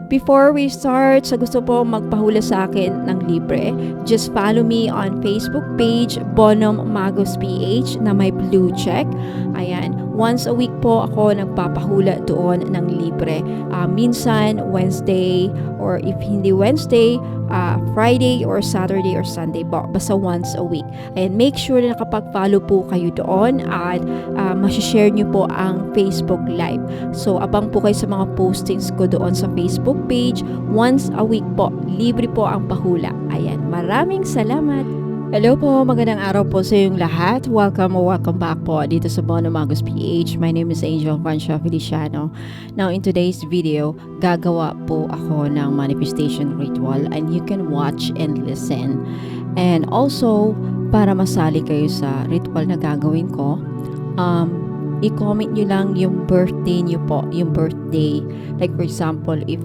Before we start, sa gusto po magpahula sa akin ng libre, just follow me on Facebook page, Bonum Magos PH, na may blue check. Ayan, once a week po ako nagpapahula doon ng libre. Minsan, Wednesday, or if hindi Wednesday, Friday or Saturday or Sunday po. Basta once a week. Ayan, make sure na nakapag-follow po kayo doon at masishare nyo po ang Facebook Live. So, abang po kayo sa mga postings ko doon sa Facebook page. Once a week po, libre po ang pahula. Ayan, maraming salamat. Hello po, magandang araw po sa inyong lahat. Welcome back po dito sa Bonum Magos PH. My name is Angel Francia Feliciano. Now, in today's video, gagawa po ako ng manifestation ritual and you can watch and listen. And also, para masali kayo sa ritual na gagawin ko, i-comment nyo lang yung birthday nyo po, yung birthday. Like for example, if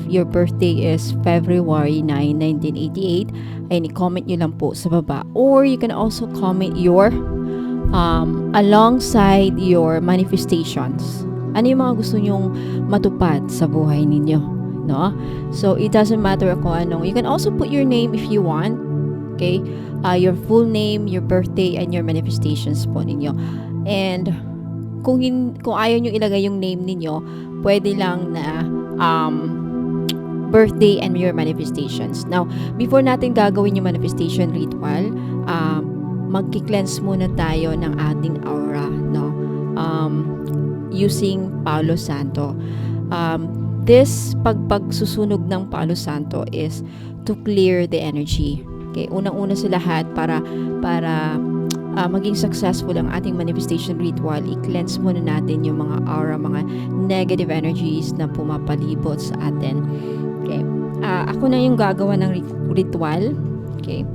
your birthday is February 9, 1988, ay i-comment nyo lang po sa baba. Or you can also comment your alongside your manifestations. Ano yung mga gusto nyong matupad sa buhay ninyo, no? So it doesn't matter kung anong. You can also put your name if you want. Okay? Your full name, your birthday, and your manifestations po ninyo. And kung ayaw nyo ilagay yung name ninyo, pwede lang na birthday and your manifestations. Now, before natin gagawin yung manifestation ritual, magki-cleanse muna tayo ng ating aura, no? Using Palo Santo. This pagsusunog ng Palo Santo is to clear the energy. Okay, unang-una sa lahat para maging successful ang ating manifestation ritual, i-cleanse muna natin yung mga aura, mga negative energies na pumapalibot sa atin. Okay. Ako na yung gagawa ng ritual. Okay.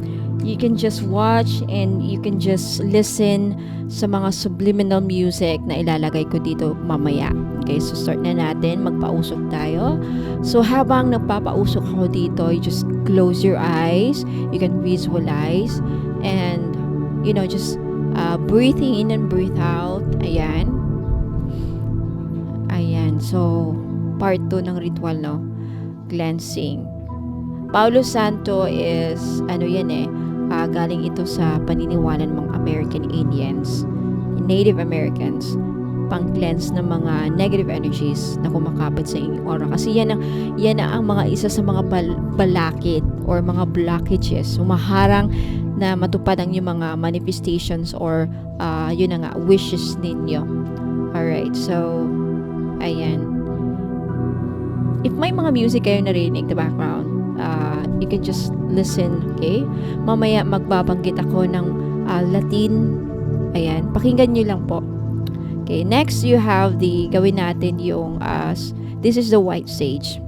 You can just watch and you can just listen sa mga subliminal music na ilalagay ko dito mamaya. Okay, so start na natin. Magpausok tayo. So habang nagpapausok ako dito, you just close your eyes. You can visualize and just breathing in and breathe out. Ayan. So, part 2 ng ritual, no? Cleansing. Palo Santo is, galing ito sa paniniwala ng mga American Indians, Native Americans, pang-cleanse ng mga negative energies na kumakapit sa inyong aura. Kasi yan ang mga isa sa mga balakid or mga blockages, humaharang na matupad ang yung mga manifestations or wishes ninyo. Alright, so ayan. If may mga music kayo narinig the background, you can just listen, okay? Mamaya magbabanggit ako ng Latin. Ayan, pakinggan nyo lang po. Okay, next you have gawin natin yung this is the white sage.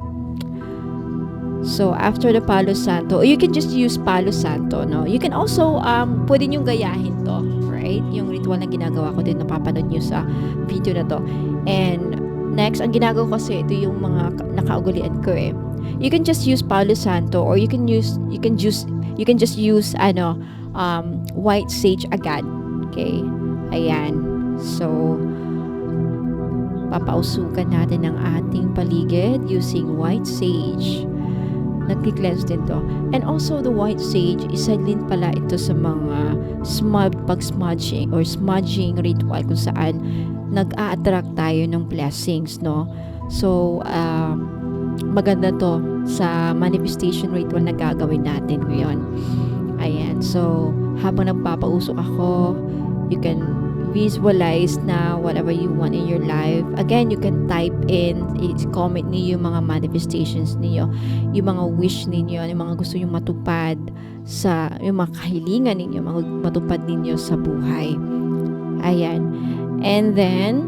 So, after the Palo Santo, you can just use Palo Santo, no? You can also, pwede nyo gayahin to, right? Yung ritual na ginagawa ko din, napapanood nyo sa video na to. And, next, ang ginagawa ko kasi, ito yung mga nakaugalian ko eh. You can just use Palo Santo or you can just use, white sage agad. Okay? Ayan. So, papausukan natin ang ating paligid using white sage. Nagki-cleanse din to. And also the white sage, isa din pala ito sa mga pag-smudging or smudging ritual kung saan nag-a-attract tayo ng blessings, no? So, maganda to sa manifestation ritual na gagawin natin ngayon. Ayan. So, habang nagpapausok ako, you can visualize na whatever you want in your life. Again, you can type in, comment niyo yung mga manifestations niyo, yung mga wish niyo, yung mga gusto niyo matupad sa, yung mga kahilingan niyo, matupad niyo sa buhay. Ayan. And then,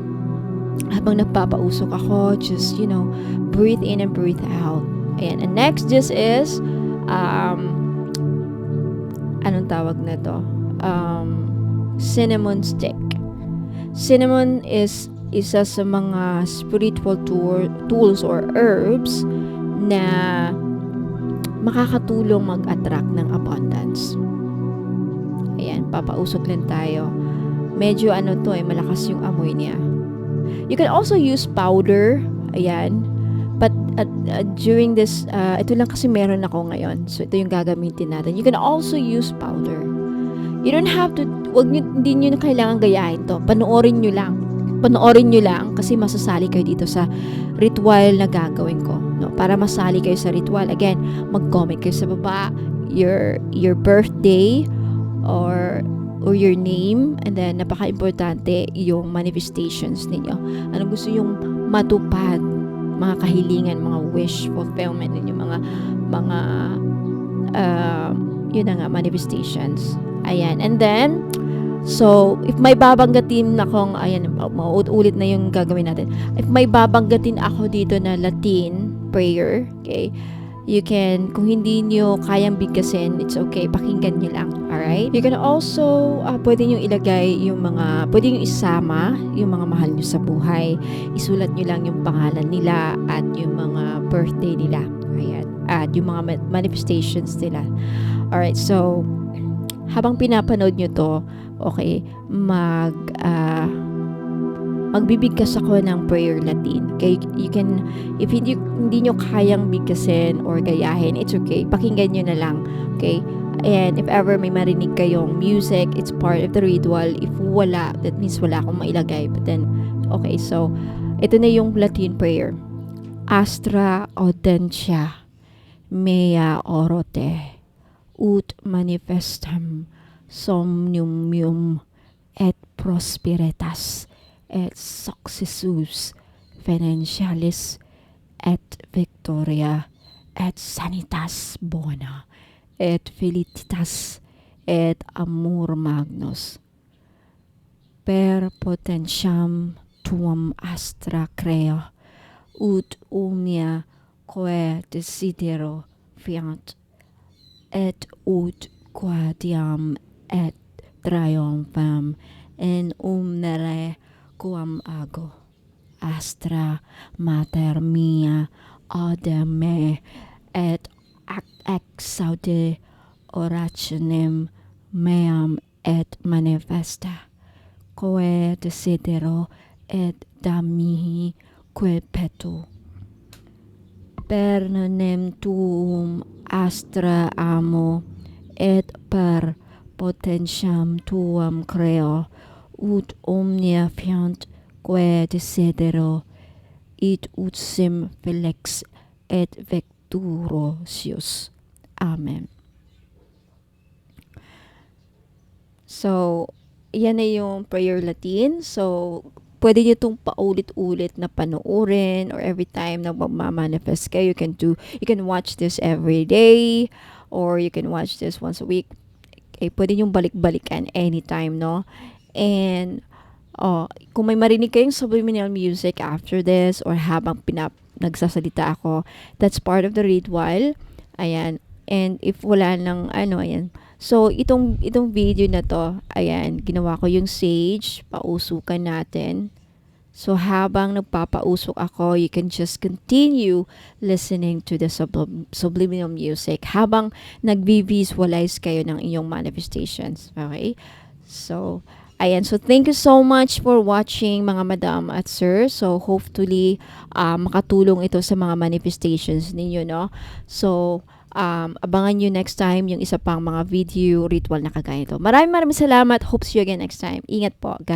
habang nagpapausok ako, just, breathe in and breathe out. Ayan. And next, this is, anong tawag na to? Cinnamon stick. Cinnamon is isa sa mga spiritual tools or herbs na makakatulong mag-attract ng abundance. Ayan, papausok lang tayo. Medyo malakas yung amoy niya. You can also use powder, ayan, but at during this, ito lang kasi meron ako ngayon. So, ito yung gagamitin natin. You can also use powder. You don't have to, hindi nyo na kailangan gayahin to. Panoorin nyo lang. Panoorin nyo lang kasi masasali kayo dito sa ritual na gagawin ko. No? Para masali kayo sa ritual, again, mag-comment kayo sa baba, your birthday, or your name, and then napaka-importante yung manifestations ninyo. Ano gusto yung matupad, mga kahilingan, mga wish fulfillment ninyo, mga yun na nga, manifestations. Ayan. And then, so, if may babanggatin akong, ayan, mauulit na yung gagawin natin. If may babanggatin ako dito na Latin prayer, okay, you can, kung hindi nyo kayang bigkasin, it's okay, pakinggan nyo lang, alright? You can also, pwede nyo ilagay yung mga, pwede nyo isama yung mga mahal nyo sa buhay. Isulat nyo lang yung pangalan nila at yung mga birthday nila, ayan, at yung mga manifestations nila. Alright, so, habang pinapanood nyo to, okay, magbibigkas ako ng prayer Latin. Okay, you can, if hindi nyo kayang bigkasin or gayahin, it's okay. Pakinggan nyo na lang. Okay? And if ever may marinig kayong music, it's part of the ritual. If wala, that means wala akong mailagay. But then, okay, so, ito na yung Latin prayer. Astra audentia mea orote ut manifestam somnium et prosperitas et successus financialis et victoria et sanitas bona et felicitas et amor magnus per potentiam tuum astra crea ut omnia quae desidero fiant et ut quadiam et triumpham in omnere quam ago astra mater mea aude me et exaude orationem meam et manifesta quae desidero et da mihi quae petu per nonem tuum astra amo et per potentiam tuam creo ut omnia fiant quae desidero et ut sim felix et vecturosius. Amen. So, yan na yung prayer Latin. So, pwede nyo itong paulit-ulit na panoorin or every time na magmamanifest kayo, you can watch this every day or you can watch this once a week. Okay, pwede nyo balik-balikan anytime, no? And, kung may marinig kayong subliminal music after this or habang nagsasalita ako, that's part of the ritual. Ayan. And if wala nang ayan. So, itong video na to, ayan, ginawa ko yung sage, pausukan natin. So, habang nagpapausok ako, you can just continue listening to the subliminal music habang nag-visualize kayo ng inyong manifestations. Okay? So, ayan. So, thank you so much for watching, mga madam at sir. So, hopefully, makatulong ito sa mga manifestations ninyo, no? So, abangan nyo next time yung isa pang mga video ritual na kagaya ito. Maraming salamat. Hope see you again next time. Ingat po. God